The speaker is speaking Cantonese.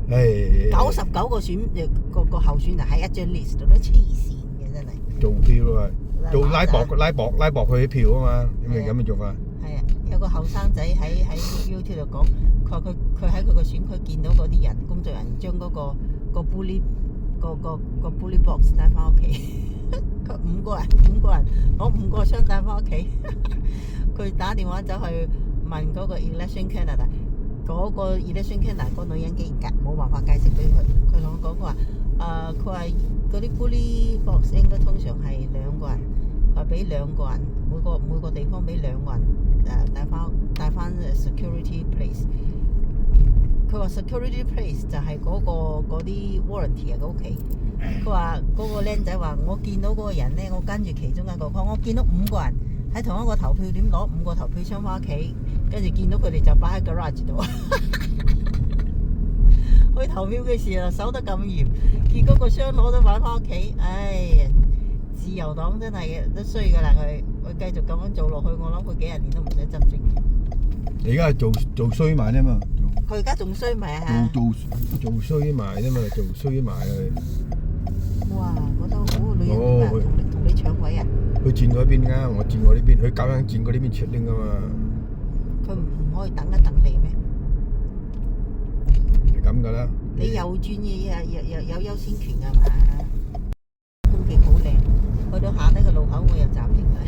99個候選人喺一張 list 度都黐線嘅真係。做票啊，做拉薄佢啲票啊嘛，咁嘅做法。係啊，有個後生仔喺 YouTube 度講，佢話佢喺佢個選區見到嗰啲人工作人員將嗰個 bully 個 bully box 帶翻屋企，佢五個人攞5個箱帶翻屋企，佢打電話走去問嗰個 Election Canada， 嗰個 Election Canada 個女人竟然冇辦法解釋俾佢，佢同我講佢話嗰啲 bully box 應該通常係2個人，話俾2個人每個地方俾2個人帶翻 security place。佢話 security place 就係嗰啲 volunteer 嘅屋企。佢話嗰個僆仔話：我見到嗰個人咧，我跟住其中一個，我見到5個人喺同一個投票點攞5個投票箱翻屋企，跟住見到佢哋就擺喺 garage 度。去投票嘅時候守得咁嚴，結果個箱攞咗擺翻屋企。唉，自由黨真係都衰㗎啦！佢繼續咁樣做落去，我諗佢幾十年都唔使執政。而家係做衰埋啫嘛。佢而家仲衰埋啊！做衰埋啫嘛，做衰埋佢。哇！嗰個女人點啊？同你搶位啊？佢轉嗰邊㗎，我轉我呢邊，佢夾硬轉過呢邊出拎㗎嘛。佢唔可以等一等你咩？係咁㗎啦。你右轉嘅有優先權㗎嘛？風景好靚，去到下低個路口我又暫停啦。